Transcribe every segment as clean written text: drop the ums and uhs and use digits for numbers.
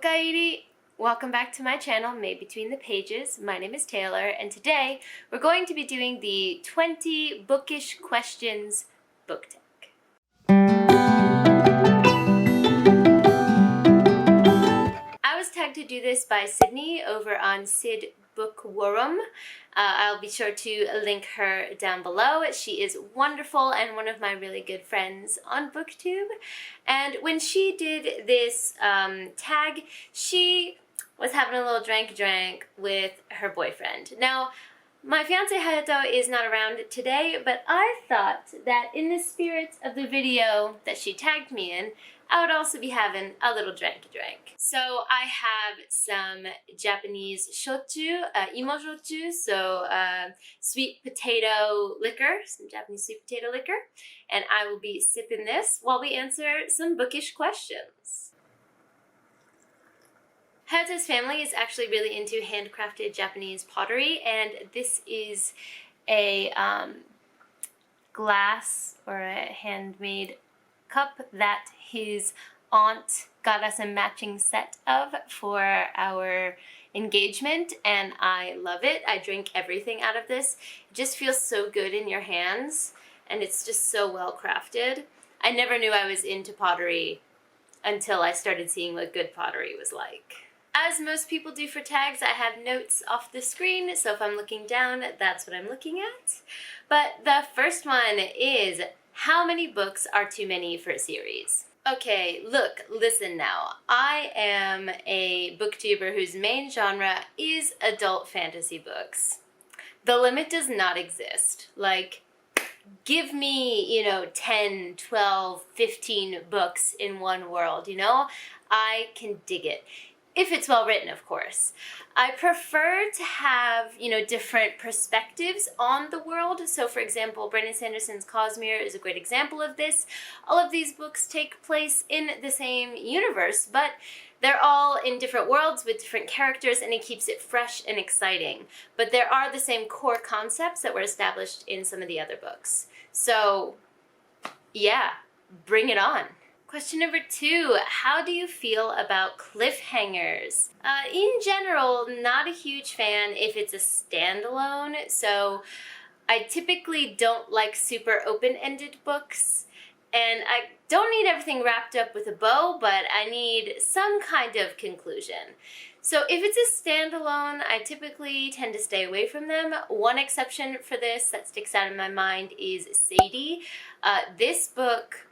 Okaeri! Welcome back to my channel, Made Between the Pages. My name is Taylor, and today we're going to be doing the 20 Bookish Questions book tag. I was tagged to do this by Sydney over on Sid Bookworm. I'll be sure to link her down below. She is wonderful and one of my really good friends on BookTube. And when she did this tag, she was having a little drank with her boyfriend. Now, my fiance Hayato is not around today, but I thought that in the spirit of the video that she tagged me in, I would also be having a little drank. So I have some Japanese shochu, imo shochu, so sweet potato liquor, some Japanese sweet potato liquor, and I will be sipping this while we answer some bookish questions. Hayato's family is actually really into handcrafted Japanese pottery, and this is a glass or a handmade cup that his aunt got us a matching set of for our engagement, and I love it. I drink everything out of this. It just feels so good in your hands, and it's just so well crafted. I never knew I was into pottery until I started seeing what good pottery was like. As most people do for tags, I have notes off the screen, so if I'm looking down, that's what I'm looking at. But the first one is, how many books are too many for a series? Okay, look, listen now. I am a booktuber whose main genre is adult fantasy books. The limit does not exist. Like, give me, 10, 12, 15 books in one world, I can dig it. If it's well written, of course. I prefer to have, different perspectives on the world. So, for example, Brandon Sanderson's Cosmere is a great example of this. All of these books take place in the same universe, but they're all in different worlds with different characters, and it keeps it fresh and exciting. But there are the same core concepts that were established in some of the other books. So, yeah, bring it on. Question number 2, how do you feel about cliffhangers? In general, not a huge fan if it's a standalone, so I typically don't like super open-ended books, and I don't need everything wrapped up with a bow, but I need some kind of conclusion. So if it's a standalone, I typically tend to stay away from them. One exception for this that sticks out in my mind is Sadie. This book,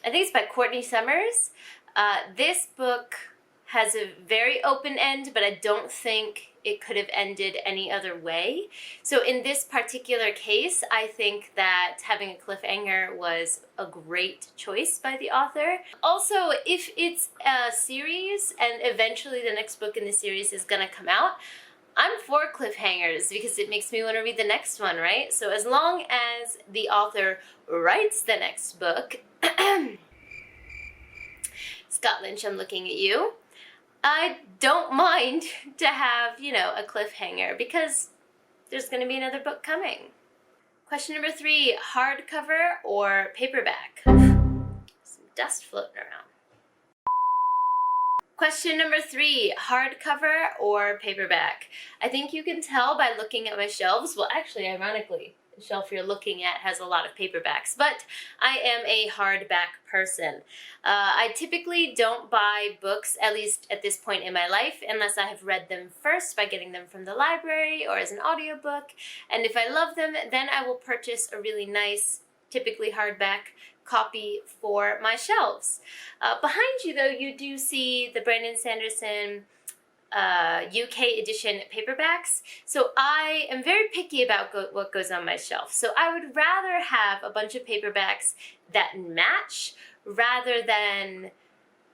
I think it's by Courtney Summers. This book has a very open end, but I don't think it could have ended any other way. So in this particular case, I think that having a cliffhanger was a great choice by the author. Also, if it's a series and eventually the next book in the series is gonna come out, I'm for cliffhangers because it makes me want to read the next one, right? So as long as the author writes the next book, Scott Lynch, I'm looking at you, I don't mind to have, a cliffhanger because there's going to be another book coming. Question number 3, hardcover or paperback? Some dust floating around. Question number 3, hardcover or paperback? I think you can tell by looking at my shelves. Well, actually, ironically, the shelf you're looking at has a lot of paperbacks, but I am a hardback person. I typically don't buy books, at least at this point in my life, unless I have read them first by getting them from the library or as an audiobook. And if I love them, then I will purchase a really nice, typically hardback copy for my shelves. Behind you, though, you do see the Brandon Sanderson UK edition paperbacks. So I am very picky about what goes on my shelf. So I would rather have a bunch of paperbacks that match rather than,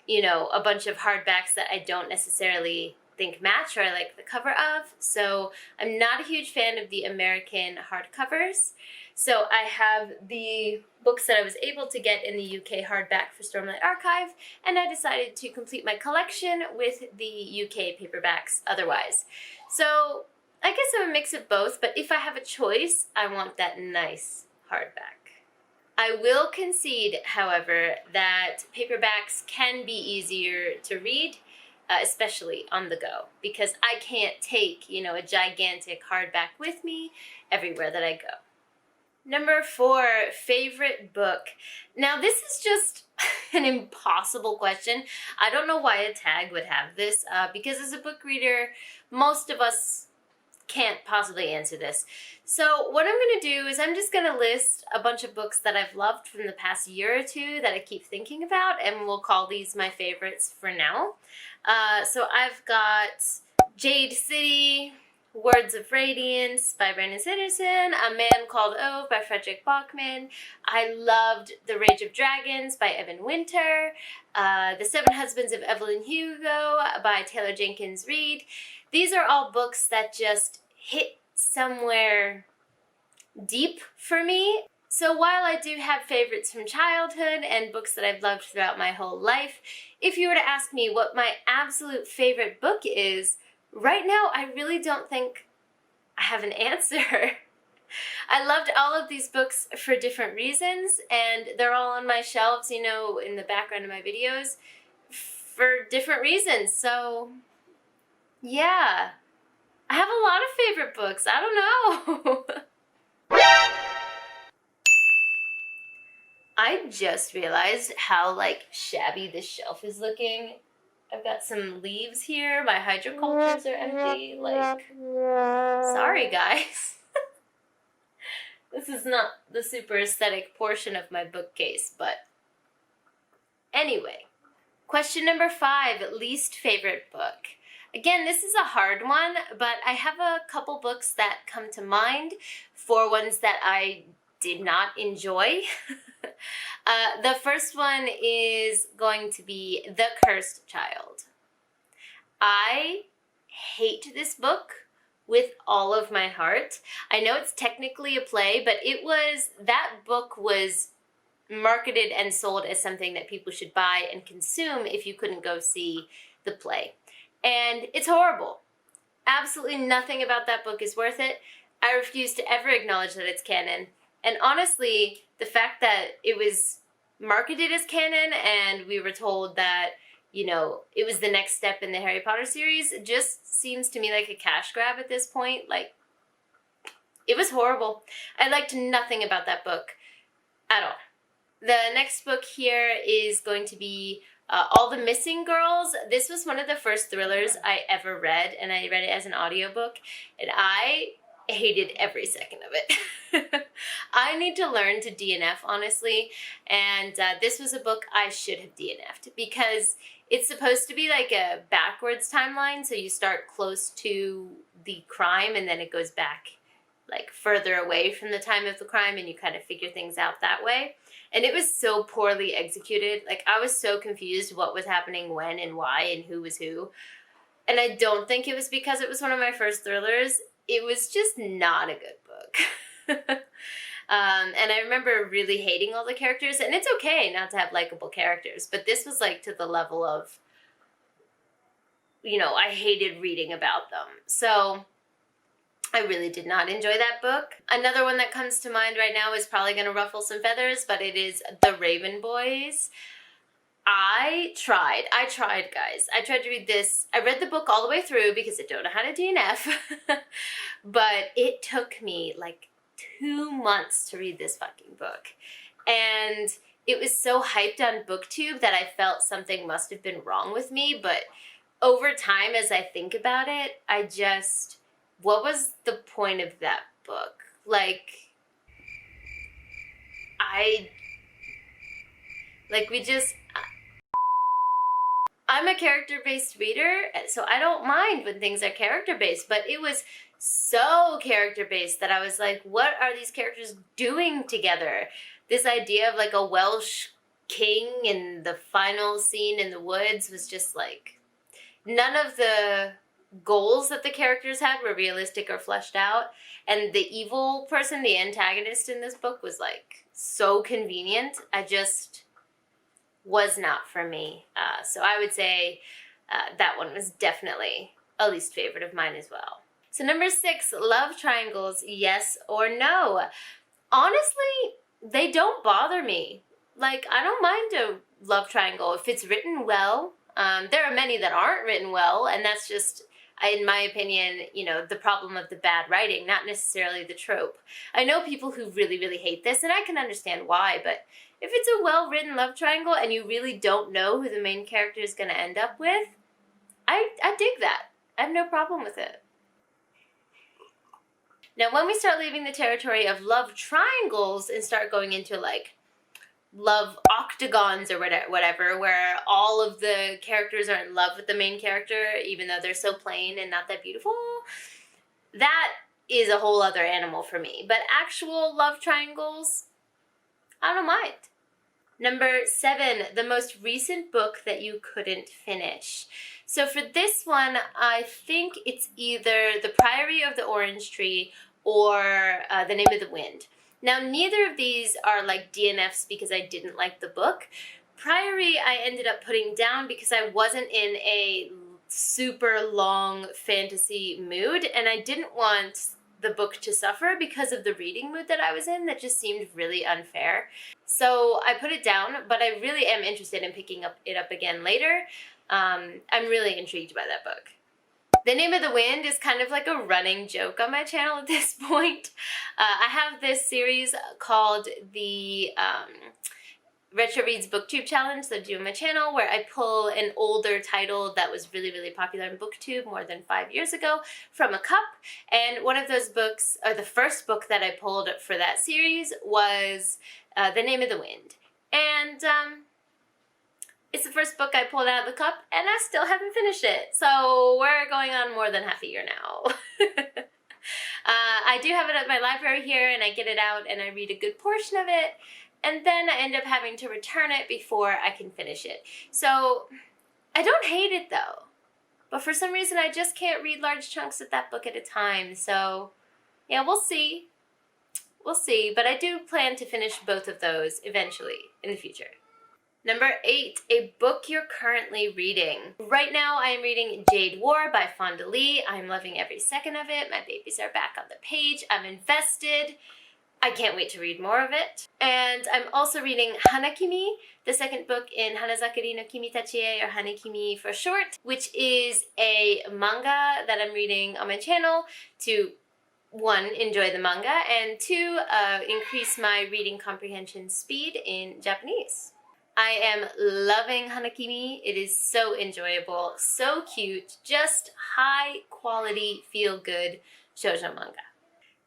a bunch of hardbacks that I don't necessarily think match or I like the cover of. So I'm not a huge fan of the American hardcovers. So I have the books that I was able to get in the UK hardback for Stormlight Archive, and I decided to complete my collection with the UK paperbacks otherwise. So I guess I'm a mix of both, but if I have a choice, I want that nice hardback. I will concede, however, that paperbacks can be easier to read especially on the go, because I can't take, you know, a gigantic hardback with me everywhere that I go. Number 4, favorite book. Now this is just an impossible question. I don't know why a tag would have this, because as a book reader, most of us can't possibly answer this. So what I'm going to do is I'm just going to list a bunch of books that I've loved from the past year or two that I keep thinking about, and we'll call these my favorites for now. So I've got Jade City, Words of Radiance by Brandon Sanderson, A Man Called Ove by Frederick Bachman. I loved The Rage of Dragons by Evan Winter, The Seven Husbands of Evelyn Hugo by Taylor Jenkins Reid. These are all books that just hit somewhere deep for me. So while I do have favorites from childhood and books that I've loved throughout my whole life, if you were to ask me what my absolute favorite book is, right now, I really don't think I have an answer. I loved all of these books for different reasons, and they're all on my shelves, you know, in the background of my videos for different reasons. So, yeah, I have a lot of favorite books. I don't know. I just realized how, like, shabby this shelf is looking. I've got some leaves here. My hydrocultures are empty. Like, sorry guys. This is not the super aesthetic portion of my bookcase, but anyway. Question number 5, least favorite book. Again, this is a hard one, but I have a couple books that come to mind for ones that I did not enjoy. The first one is going to be The Cursed Child. I hate this book with all of my heart. I know it's technically a play, but that book was marketed and sold as something that people should buy and consume if you couldn't go see the play. And it's horrible. Absolutely nothing about that book is worth it. I refuse to ever acknowledge that it's canon. And honestly, the fact that it was marketed as canon and we were told that, you know, it was the next step in the Harry Potter series just seems to me like a cash grab at this point. Like, it was horrible. I liked nothing about that book at all. The next book here is going to be All the Missing Girls. This was one of the first thrillers I ever read, and I read it as an audiobook, and I hated every second of it. I need to learn to DNF, honestly, and this was a book I should have DNF'd because it's supposed to be like a backwards timeline, so you start close to the crime and then it goes back like further away from the time of the crime and you kind of figure things out that way. And it was so poorly executed. Like, I was so confused what was happening when and why and who was who. And I don't think it was because it was one of my first thrillers. It was just not a good book. And I remember really hating all the characters, and it's okay not to have likable characters, but this was like to the level of, you know, I hated reading about them. So I really did not enjoy that book. Another one that comes to mind right now is probably going to ruffle some feathers, but it is The Raven Boys. I tried, guys. I tried to read this. I read the book all the way through because I don't know how to DNF. But it took me like 2 months to read this fucking book. And it was so hyped on BookTube that I felt something must have been wrong with me. But over time, as I think about it, what was the point of that book? Like, I'm a character-based reader, so I don't mind when things are character-based, but it was so character-based that I was like, what are these characters doing together? This idea of like a Welsh king in the final scene in the woods was just like, none of the goals that the characters had were realistic or fleshed out, and the evil person, the antagonist in this book, was like so convenient. I just was not for me. So I would say that one was definitely a least favorite of mine as well. So number 6, love triangles, yes or no? Honestly, they don't bother me. Like, I don't mind a love triangle. If it's written well, There are many that aren't written well, and that's just, in my opinion, you know, the problem of the bad writing, not necessarily the trope. I know people who really, really hate this, and I can understand why, but if it's a well-written love triangle and you really don't know who the main character is going to end up with, I dig that. I have no problem with it. Now, when we start leaving the territory of love triangles and start going into like love octagons or whatever, where all of the characters are in love with the main character, even though they're so plain and not that beautiful, that is a whole other animal for me. But actual love triangles, I don't mind. Number 7, the most recent book that you couldn't finish. So for this one, I think it's either The Priory of the Orange Tree or The Name of the Wind. Now, neither of these are like DNFs because I didn't like the book. Priory I ended up putting down because I wasn't in a super long fantasy mood, and I didn't want the book to suffer because of the reading mood that I was in. That just seemed really unfair. So I put it down, but I really am interested in picking it up again later. I'm really intrigued by that book. The Name of the Wind is kind of like a running joke on my channel at this point. I have this series called the Retro Reads BookTube Challenge that I do on my channel, where I pull an older title that was really, really popular in BookTube more than 5 years ago from a cup. And one of those books, or the first book that I pulled for that series, was The Name of the Wind. And it's the first book I pulled out of the cup, and I still haven't finished it. So we're going on more than half a year now. I do have it at my library here, and I get it out, and I read a good portion of it, and then I end up having to return it before I can finish it. So I don't hate it, though. But for some reason, I just can't read large chunks of that book at a time. So yeah, we'll see. We'll see. But I do plan to finish both of those eventually in the future. Number 8, a book you're currently reading. Right now, I am reading Jade War by Fonda Lee. I'm loving every second of it. My babies are back on the page. I'm invested. I can't wait to read more of it. And I'm also reading Hanakimi, the second book in Hanazakuri no Kimi Tachie, or Hanakimi for short, which is a manga that I'm reading on my channel to, 1, enjoy the manga, and 2, increase my reading comprehension speed in Japanese. I am loving Hanakimi. It is so enjoyable, so cute, just high quality, feel good shoujo manga.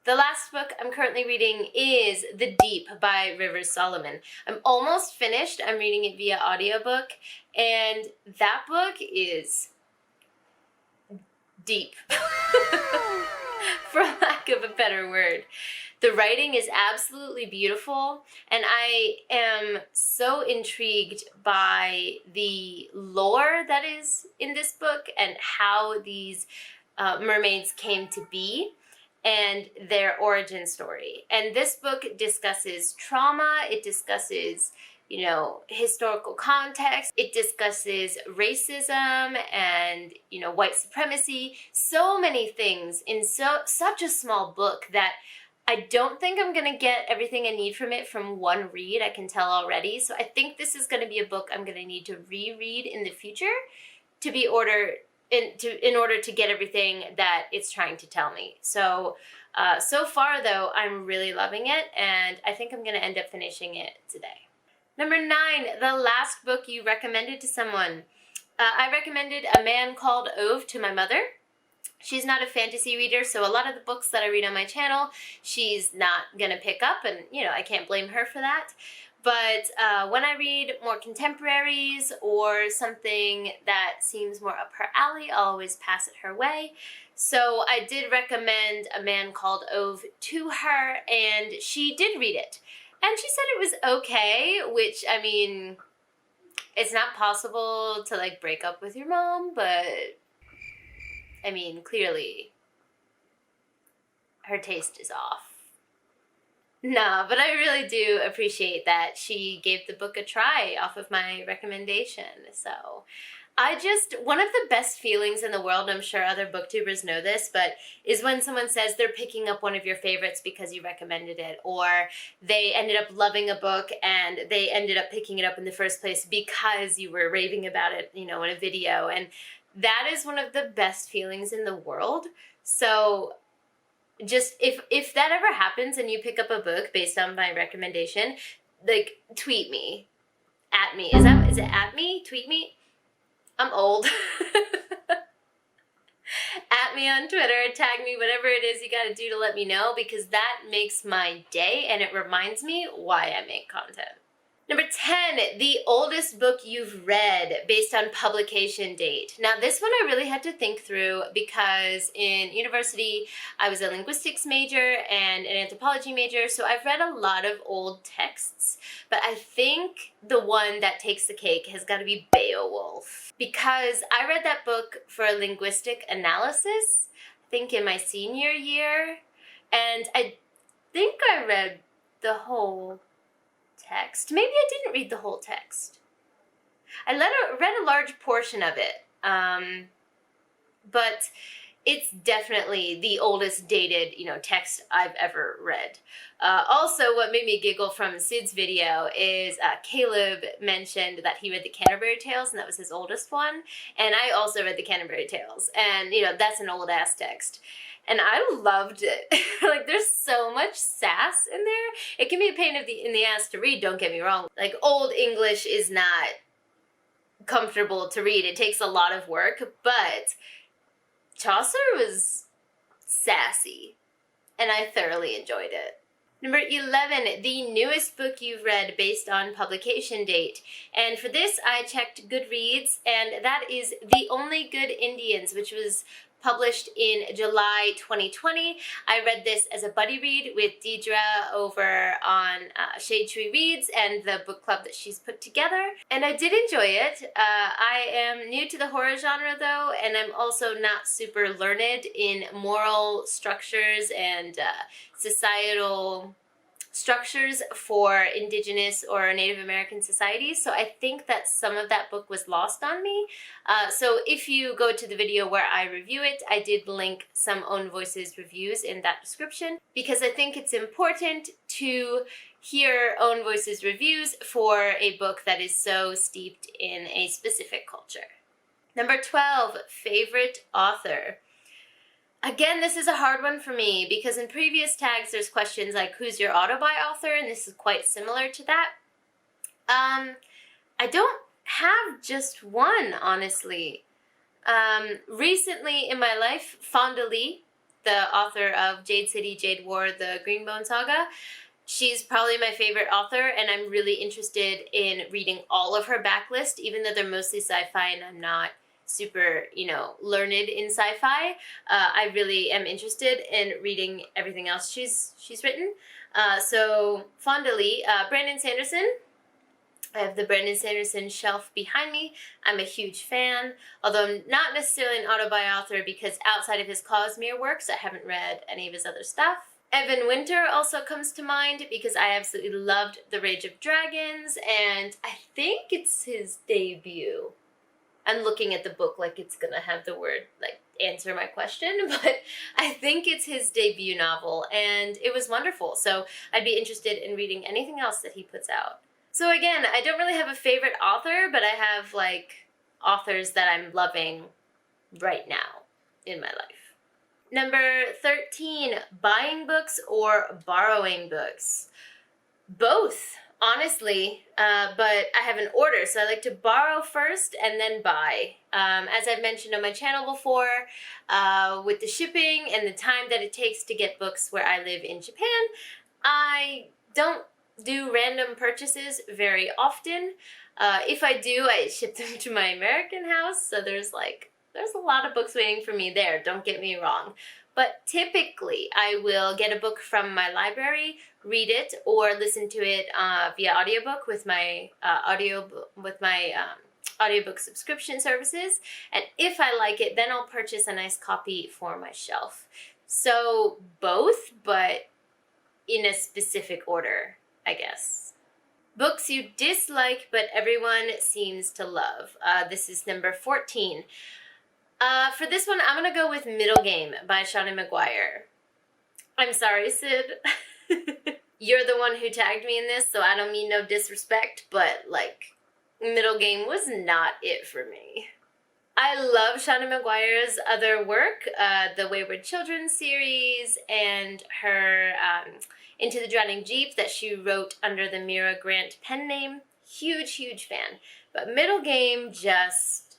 The last book I'm currently reading is The Deep by Rivers Solomon. I'm almost finished. I'm reading it via audiobook, and that book is deep, for lack of a better word. The writing is absolutely beautiful, and I am so intrigued by the lore that is in this book and how these mermaids came to be and their origin story. And this book discusses trauma, it discusses, you know, historical context, it discusses racism and, you know, white supremacy, so many things in such a small book that I don't think I'm going to get everything I need from it from one read, I can tell already. So I think this is going to be a book I'm going to need to reread in the future to be in order to get everything that it's trying to tell me. So, so far though, I'm really loving it, and I think I'm going to end up finishing it today. Number 9, the last book you recommended to someone. I recommended A Man Called Ove to my mother. She's not a fantasy reader, so a lot of the books that I read on my channel, she's not going to pick up, and, you know, I can't blame her for that. But when I read more contemporaries or something that seems more up her alley, I'll always pass it her way. So I did recommend A Man Called Ove to her, and she did read it. And she said it was okay, which, I mean, it's not possible to, like, break up with your mom, but I mean, clearly her taste is off. No, but I really do appreciate that she gave the book a try off of my recommendation. So One of the best feelings in the world, I'm sure other booktubers know this, but is when someone says they're picking up one of your favorites because you recommended it, or they ended up loving a book and they ended up picking it up in the first place because you were raving about it, in a video. And that is one of the best feelings in the world. So just if that ever happens and you pick up a book based on my recommendation, like, tweet me, at me. Is it at me? Tweet me? I'm old. At me on Twitter, tag me, whatever it is you gotta do to let me know, because that makes my day and it reminds me why I make content. Number 10, the oldest book you've read based on publication date. Now, this one I really had to think through because in university, I was a linguistics major and an anthropology major, so I've read a lot of old texts, but I think the one that takes the cake has got to be Beowulf, because I read that book for a linguistic analysis, I think in my senior year, and I think I read the whole text. Maybe I didn't read the whole text. I read a large portion of it, but it's definitely the oldest dated, text I've ever read. Also, what made me giggle from Sid's video is Caleb mentioned that he read the Canterbury Tales, and that was his oldest one. And I also read the Canterbury Tales, and that's an old ass text. And I loved it. Like, there's so much sass in there. It can be a pain in the ass to read, don't get me wrong. Like, Old English is not comfortable to read. It takes a lot of work, but Chaucer was sassy, and I thoroughly enjoyed it. Number 11, the newest book you've read based on publication date. And for this, I checked Goodreads, and that is The Only Good Indians, which was published in July 2020. I read this as a buddy read with Deidre over on Shade Tree Reads and the book club that she's put together. And I did enjoy it. I am new to the horror genre though, and I'm also not super learned in moral structures and societal structures for Indigenous or Native American societies, so I think that some of that book was lost on me. So if you go to the video where I review it, I did link some Own Voices reviews in that description, because I think it's important to hear Own Voices reviews for a book that is so steeped in a specific culture. Number 12, favorite author. Again, this is a hard one for me because in previous tags there's questions like who's your autobi author, and this is quite similar to that. I don't have just one, honestly. Recently in my life, Fonda Lee, the author of Jade City, Jade War, the Greenbone Saga, she's probably my favorite author, and I'm really interested in reading all of her backlist, even though they're mostly sci-fi and I'm not super, learned in sci-fi. I really am interested in reading everything else she's written. So Fonda Lee, Brandon Sanderson. I have the Brandon Sanderson shelf behind me. I'm a huge fan, although I'm not necessarily an autobi author because outside of his Cosmere works, I haven't read any of his other stuff. Evan Winter also comes to mind because I absolutely loved The Rage of Dragons, and I think it's his debut. I'm looking at the book like it's gonna have the word, like, answer my question, but I think it's his debut novel, and it was wonderful, so I'd be interested in reading anything else that he puts out. So again, I don't really have a favorite author, but I have, authors that I'm loving right now in my life. Number 13, buying books or borrowing books? Both. Honestly, but I have an order, so I like to borrow first and then buy. As I've mentioned on my channel before, with the shipping and the time that it takes to get books where I live in Japan, I don't do random purchases very often. If I do, I ship them to my American house, so there's a lot of books waiting for me there, don't get me wrong. But typically, I will get a book from my library, read it, or listen to it via audiobook with my audiobook subscription services. And if I like it, then I'll purchase a nice copy for my shelf. So both, but in a specific order, I guess. Books you dislike but everyone seems to love. This is number 14. For this one, I'm going to go with Middle Game by Shawnee McGuire. I'm sorry, Sid. You're the one who tagged me in this, so I don't mean no disrespect, but, like, Middle Game was not it for me. I love Shawnee McGuire's other work, the Wayward Children series, and her Into the Drowning Jeep that she wrote under the Mira Grant pen name. Huge, huge fan. But Middle Game, just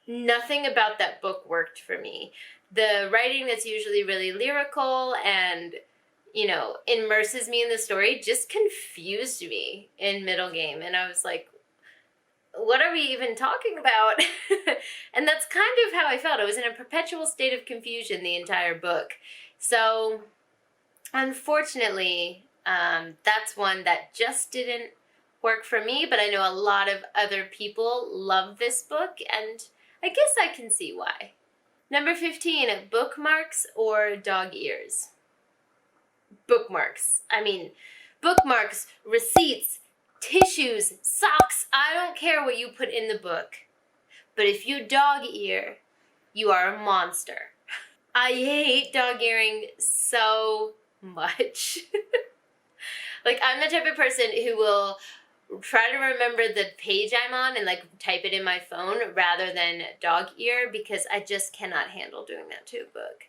nothing about that book worked for me. The writing that's usually really lyrical and, you know, immerses me in the story just confused me in Middle Game. And I was like, what are we even talking about? And that's kind of how I felt. I was in a perpetual state of confusion the entire book. So, unfortunately, that's one that just didn't work for me, but I know a lot of other people love this book, and I guess I can see why. Number 15, bookmarks or dog ears? Bookmarks. I mean, bookmarks, receipts, tissues, socks, I don't care what you put in the book. But if you dog ear, you are a monster. I hate dog earing so much. Like, I'm the type of person who will try to remember the page I'm on and, like, type it in my phone rather than dog ear, because I just cannot handle doing that to a book.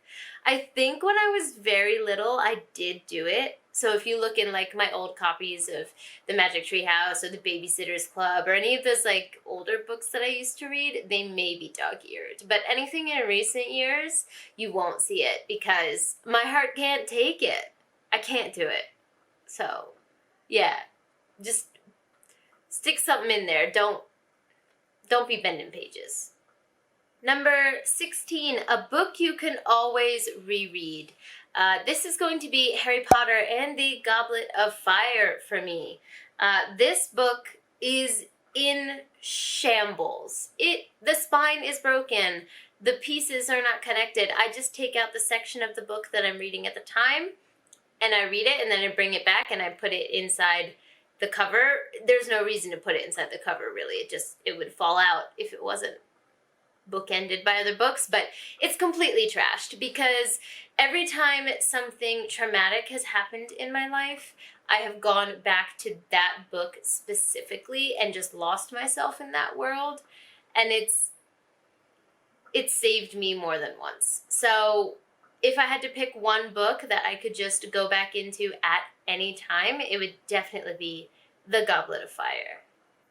I think when I was very little, I did do it. So if you look in, like, my old copies of The Magic Tree House or The Babysitter's Club or any of those, like, older books that I used to read, they may be dog-eared. But anything in recent years, you won't see it because my heart can't take it. I can't do it. So, yeah, just stick something in there. Don't be bending pages. Number 16, a book you can always reread. This is going to be Harry Potter and the Goblet of Fire for me. This book is in shambles. The spine is broken. The pieces are not connected. I just take out the section of the book that I'm reading at the time, and I read it, and then I bring it back, and I put it inside the cover. There's no reason to put it inside the cover, really. It would fall out if it wasn't bookended by other books, but it's completely trashed because every time something traumatic has happened in my life, I have gone back to that book specifically and just lost myself in that world, and it's saved me more than once. So if I had to pick one book that I could just go back into at any time, it would definitely be The Goblet of Fire.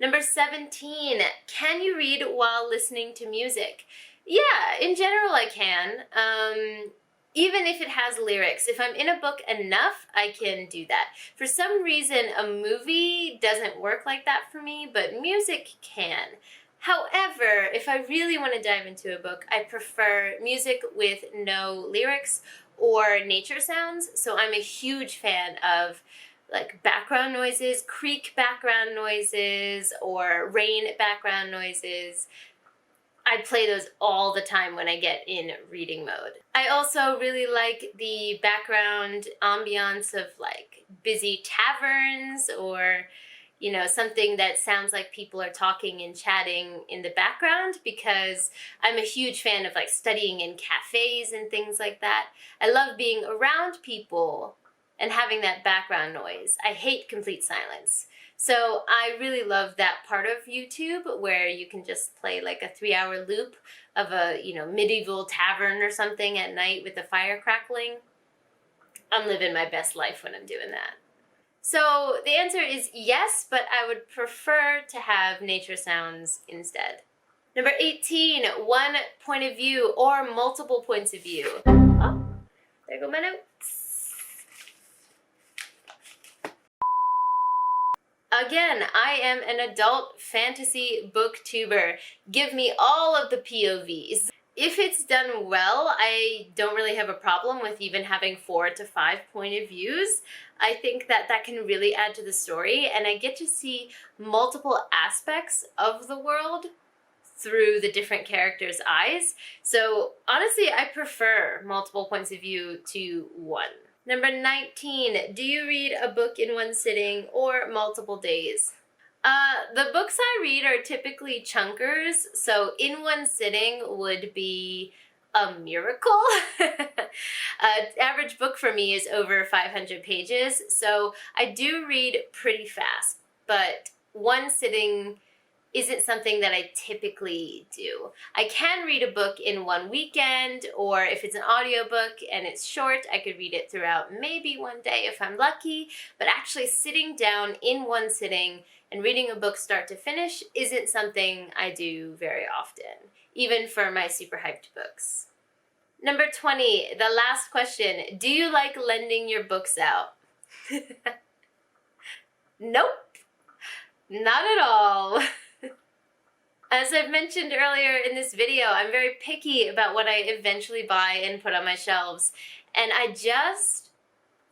Number 17, can you read while listening to music? Yeah, in general I can. Even if it has lyrics. If I'm in a book enough, I can do that. For some reason, a movie doesn't work like that for me, but music can. However, if I really want to dive into a book, I prefer music with no lyrics or nature sounds. So I'm a huge fan of, like, background noises, creek background noises, or rain background noises. I play those all the time when I get in reading mode. I also really like the background ambiance of, like, busy taverns or, you know, something that sounds like people are talking and chatting in the background, because I'm a huge fan of, like, studying in cafes and things like that. I love being around people and having that background noise. I hate complete silence. So I really love that part of YouTube where you can just play like a 3-hour loop of a, you know, medieval tavern or something at night with the fire crackling. I'm living my best life when I'm doing that. So the answer is yes, but I would prefer to have nature sounds instead. Number 18, one point of view or multiple points of view. Oh, there go my notes. Again, I am an adult fantasy booktuber. Give me all of the POVs. If it's done well, I don't really have a problem with even having 4 to 5 point of views. I think that that can really add to the story, and I get to see multiple aspects of the world through the different characters' eyes. So honestly, I prefer multiple points of view to one. Number 19, do you read a book in one sitting or multiple days? The books I read are typically chunkers, so in one sitting would be a miracle. Average book for me is over 500 pages, so I do read pretty fast, but one sitting isn't something that I typically do. I can read a book in one weekend, or if it's an audiobook and it's short, I could read it throughout maybe one day if I'm lucky, but actually sitting down in one sitting and reading a book start to finish isn't something I do very often, even for my super hyped books. Number 20, the last question, do you like lending your books out? Nope, not at all. As I've mentioned earlier in this video, I'm very picky about what I eventually buy and put on my shelves, and I just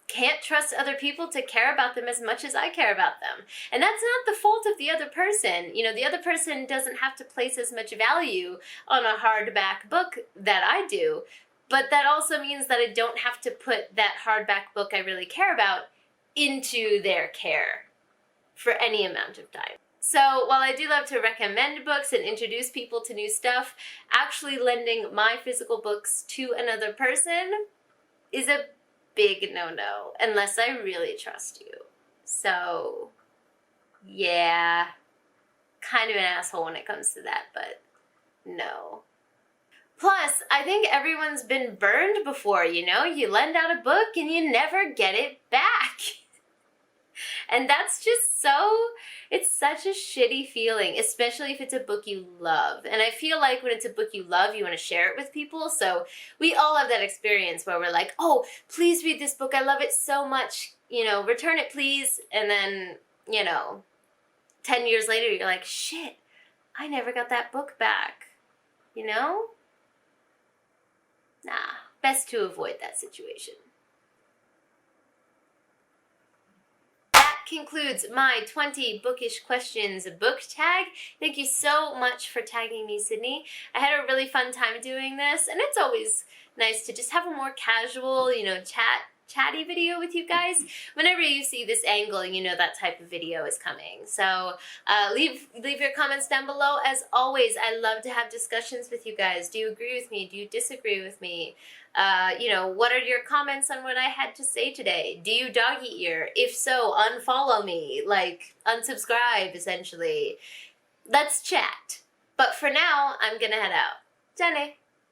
can't trust other people to care about them as much as I care about them. And that's not the fault of the other person. You know, the other person doesn't have to place as much value on a hardback book that I do, but that also means that I don't have to put that hardback book I really care about into their care for any amount of time. So while I do love to recommend books and introduce people to new stuff, actually lending my physical books to another person is a big no-no, unless I really trust you. So yeah, kind of an asshole when it comes to that, but no. Plus, I think everyone's been burned before, you know? You lend out a book and you never get it back. And that's just it's such a shitty feeling, especially if it's a book you love. And I feel like when it's a book you love, you want to share it with people. So we all have that experience where we're like, oh, please read this book. I love it so much. You know, return it, please. And then, 10 years later, you're like, shit, I never got that book back. You know? Nah, best to avoid that situation. Concludes my 20 bookish questions book tag. Thank you so much for tagging me, Sydney. I had a really fun time doing this, and it's always nice to just have a more casual, chatty video with you guys. Whenever you see this angle, you know that type of video is coming. So leave your comments down below. As always, I love to have discussions with you guys. Do you agree with me? Do you disagree with me? What are your comments on what I had to say today? Do you doggy ear? If so, unfollow me, unsubscribe, essentially. Let's chat. But for now, I'm gonna head out. Jenny.